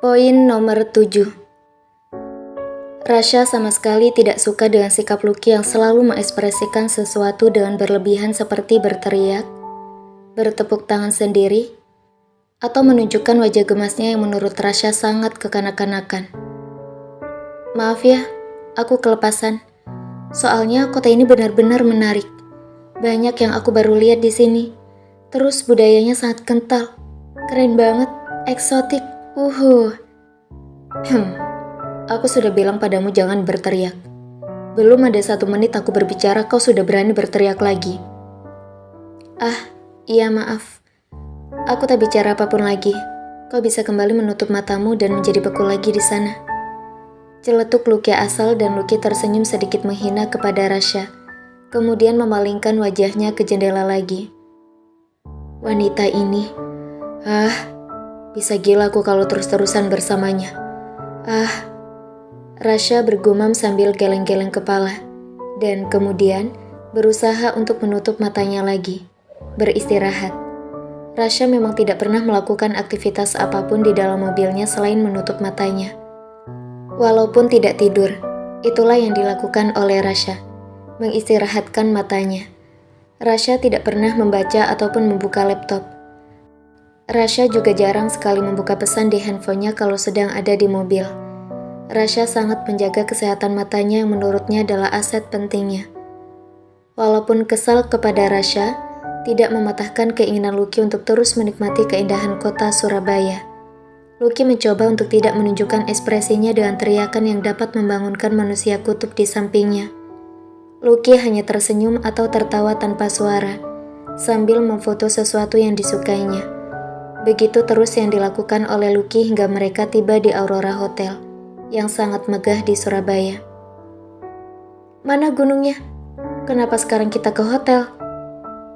Poin nomor 7. Rasha sama sekali tidak suka dengan sikap Lucky yang selalu mengekspresikan sesuatu dengan berlebihan seperti berteriak, bertepuk tangan sendiri, atau menunjukkan wajah gemasnya yang menurut Rasha sangat kekanak-kanakan. Maaf ya, aku kelepasan. Soalnya kota ini benar-benar menarik. Banyak yang aku baru lihat di sini. Terus budayanya sangat kental. Keren banget, eksotik. Aku sudah bilang padamu jangan berteriak. Belum ada 1 menit aku berbicara, kau sudah berani berteriak lagi. Iya maaf. Aku tak bicara apapun lagi. Kau bisa kembali menutup matamu dan menjadi beku lagi di sana. Celetuk Lucky asal dan Lucky tersenyum sedikit menghina kepada Rasha. Kemudian memalingkan wajahnya ke jendela lagi. Wanita ini, bisa gila aku kalau terus-terusan bersamanya. Rasha bergumam sambil geleng-geleng kepala, dan kemudian berusaha untuk menutup matanya lagi, beristirahat. Rasha memang tidak pernah melakukan aktivitas apapun di dalam mobilnya selain menutup matanya. Walaupun tidak tidur, itulah yang dilakukan oleh Rasha, mengistirahatkan matanya. Rasha tidak pernah membaca ataupun membuka laptop. Rasha juga jarang sekali membuka pesan di handphonenya kalau sedang ada di mobil. Rasha sangat menjaga kesehatan matanya yang menurutnya adalah aset pentingnya. Walaupun kesal kepada Rasha, tidak mematahkan keinginan Lucky untuk terus menikmati keindahan kota Surabaya. Lucky mencoba untuk tidak menunjukkan ekspresinya dengan teriakan yang dapat membangunkan manusia kutub di sampingnya. Lucky hanya tersenyum atau tertawa tanpa suara, sambil memfoto sesuatu yang disukainya. Begitu terus yang dilakukan oleh Lucky hingga mereka tiba di Aurora Hotel, yang sangat megah di Surabaya. Mana gunungnya? Kenapa sekarang kita ke hotel?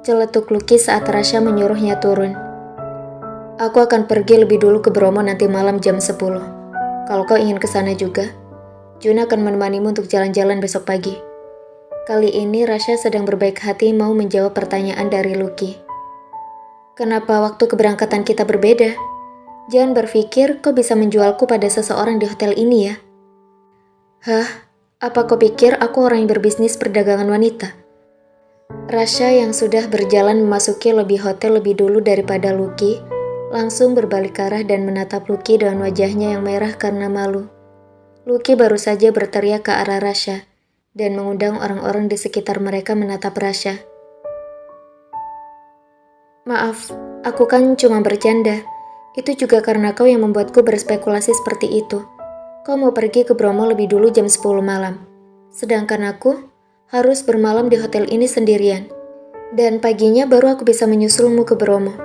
Celetuk Lucky saat Rasha menyuruhnya turun. Aku akan pergi lebih dulu ke Bromo nanti malam jam 10. Kalau kau ingin ke sana juga, Jun akan menemanimu untuk jalan-jalan besok pagi. Kali ini Rasha sedang berbaik hati mau menjawab pertanyaan dari Lucky. Kenapa waktu keberangkatan kita berbeda? Jangan berpikir kau bisa menjualku pada seseorang di hotel ini ya. Apa kau pikir aku orang yang berbisnis perdagangan wanita? Rasha yang sudah berjalan memasuki lobi hotel lebih dulu daripada Lucky, langsung berbalik arah dan menatap Lucky dengan wajahnya yang merah karena malu. Lucky baru saja berteriak ke arah Rasha dan mengundang orang-orang di sekitar mereka menatap Rasha. Maaf, aku kan cuma bercanda. Itu juga karena kau yang membuatku berspekulasi seperti itu. Kau mau pergi ke Bromo lebih dulu jam 10 malam. Sedangkan aku harus bermalam di hotel ini sendirian. Dan paginya baru aku bisa menyusulmu ke Bromo.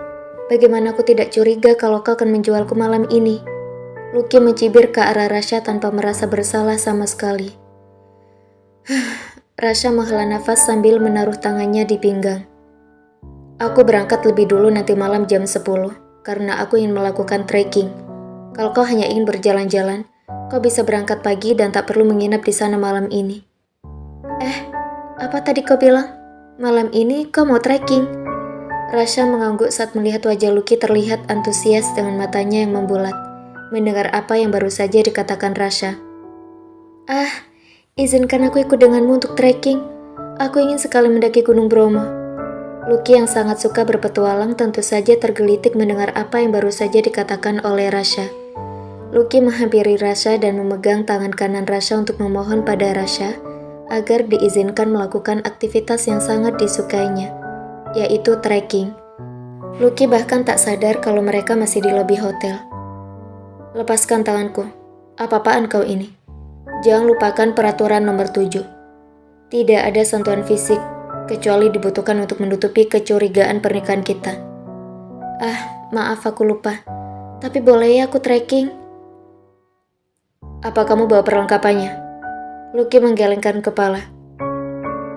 Bagaimana aku tidak curiga kalau kau akan menjualku malam ini? Lucky mencibir ke arah Rasha tanpa merasa bersalah sama sekali. Rasha menghela nafas sambil menaruh tangannya di pinggang. Aku berangkat lebih dulu nanti malam jam 10, karena aku ingin melakukan trekking. Kalau kau hanya ingin berjalan-jalan, kau bisa berangkat pagi dan tak perlu menginap di sana malam ini. Apa tadi kau bilang? Malam ini kau mau trekking? Rasha mengangguk saat melihat wajah Lucky terlihat antusias dengan matanya yang membulat, mendengar apa yang baru saja dikatakan Rasha. Izinkan aku ikut denganmu untuk trekking. Aku ingin sekali mendaki Gunung Bromo. Lucky yang sangat suka berpetualang tentu saja tergelitik mendengar apa yang baru saja dikatakan oleh Rasha. Lucky menghampiri Rasha dan memegang tangan kanan Rasha untuk memohon pada Rasha agar diizinkan melakukan aktivitas yang sangat disukainya, yaitu trekking. Lucky bahkan tak sadar kalau mereka masih di lobi hotel. Lepaskan tanganku. Apa-apaan kau ini? Jangan lupakan peraturan nomor 7. Tidak ada sentuhan fisik, kecuali dibutuhkan untuk menutupi kecurigaan pernikahan kita. Maaf aku lupa. Tapi boleh ya aku trekking? Apa kamu bawa perlengkapannya? Lucky menggelengkan kepala.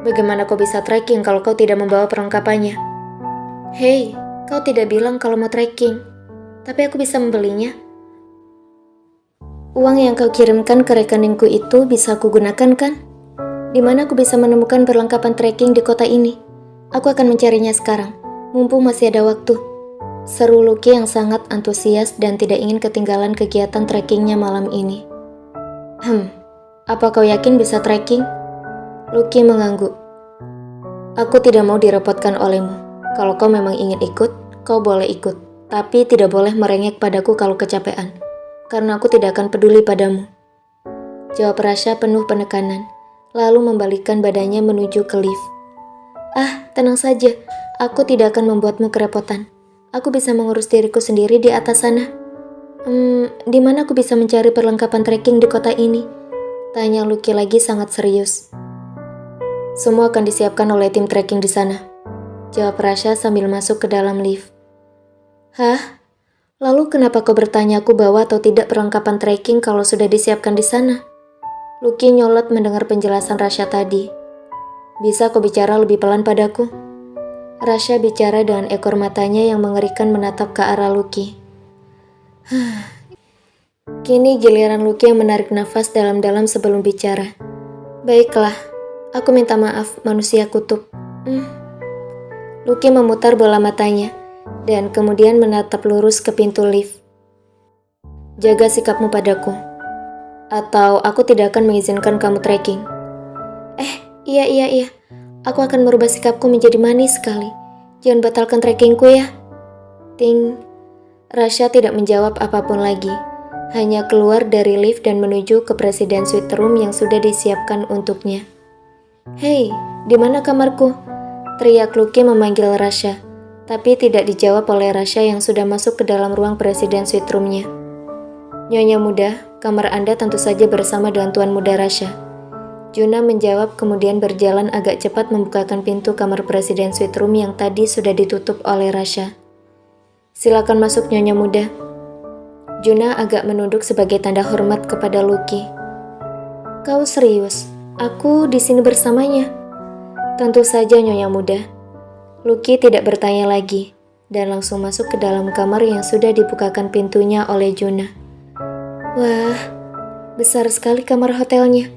Bagaimana kau bisa trekking kalau kau tidak membawa perlengkapannya? Hei, kau tidak bilang kalau mau trekking. Tapi aku bisa membelinya. Uang yang kau kirimkan ke rekeningku itu bisa aku gunakan kan? Di mana aku bisa menemukan perlengkapan trekking di kota ini? Aku akan mencarinya sekarang, mumpung masih ada waktu. Seru Lucky yang sangat antusias dan tidak ingin ketinggalan kegiatan trekkingnya malam ini. Apa kau yakin bisa trekking? Lucky mengangguk. Aku tidak mau direpotkan olehmu. Kalau kau memang ingin ikut, kau boleh ikut. Tapi tidak boleh merengek padaku kalau kecapean. Karena aku tidak akan peduli padamu. Jawab Rasha penuh penekanan, lalu membalikkan badannya menuju ke lift. Tenang saja. Aku tidak akan membuatmu kerepotan. Aku bisa mengurus diriku sendiri di atas sana. Di mana aku bisa mencari perlengkapan trekking di kota ini? Tanya Lucky lagi sangat serius. Semua akan disiapkan oleh tim trekking di sana. Jawab Rasha sambil masuk ke dalam lift. Hah? Lalu kenapa kau bertanya aku bawa atau tidak perlengkapan trekking kalau sudah disiapkan di sana? Lucky nyolot mendengar penjelasan Rasha tadi. Bisa kau bicara lebih pelan padaku? Rasha bicara dengan ekor matanya yang mengerikan menatap ke arah Lucky. Kini giliran Lucky yang menarik nafas dalam-dalam sebelum bicara. Baiklah, aku minta maaf manusia kutub. Lucky memutar bola matanya dan kemudian menatap lurus ke pintu lift. Jaga sikapmu padaku, atau aku tidak akan mengizinkan kamu trekking. Iya. Aku akan merubah sikapku menjadi manis sekali. Jangan batalkan trekkingku ya. Ting. Rasha tidak menjawab apapun lagi. Hanya keluar dari lift dan menuju ke presiden suite room yang sudah disiapkan untuknya. Hei, di mana kamarku? Teriak Lucky memanggil Rasha, tapi tidak dijawab oleh Rasha yang sudah masuk ke dalam ruang presiden suite roomnya. Nyonya muda, kamar Anda tentu saja bersama dengan Tuan Muda Rasha. Juna menjawab kemudian berjalan agak cepat membukakan pintu kamar presiden suite room yang tadi sudah ditutup oleh Rasha. Silakan masuk Nyonya muda. Juna agak menunduk sebagai tanda hormat kepada Lucky. Kau serius? Aku di sini bersamanya. Tentu saja Nyonya muda. Lucky tidak bertanya lagi dan langsung masuk ke dalam kamar yang sudah dibukakan pintunya oleh Juna. Wah, besar sekali kamar hotelnya.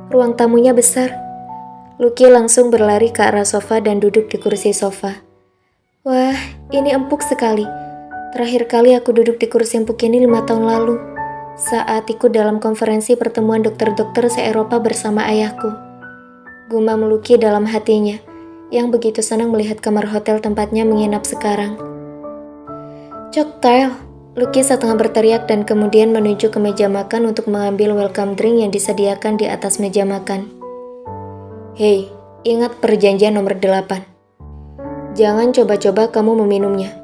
Ruang tamunya besar. Lucky langsung berlari ke arah sofa dan duduk di kursi sofa. Wah, ini empuk sekali. Terakhir kali aku duduk di kursi empuk ini 5 tahun lalu, saat ikut dalam konferensi pertemuan dokter-dokter se-Eropa bersama ayahku. Gumam Lucky dalam hatinya, yang begitu senang melihat kamar hotel tempatnya menginap sekarang. Cocktail, Lucky setengah berteriak dan kemudian menuju ke meja makan untuk mengambil welcome drink yang disediakan di atas meja makan. Hei, ingat perjanjian nomor 8. Jangan coba-coba kamu meminumnya.